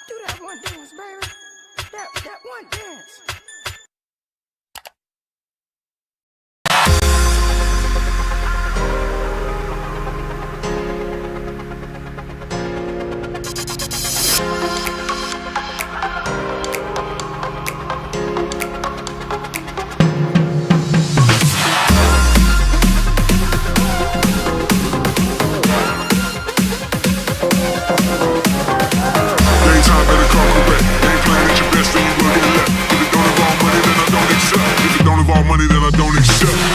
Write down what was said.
Do that one dance, baby. That one dance. Daytime better come correct. Ain't playing at your best, then you will get left. If it don't involve money, then I don't accept. If it don't involve money, then I don't accept.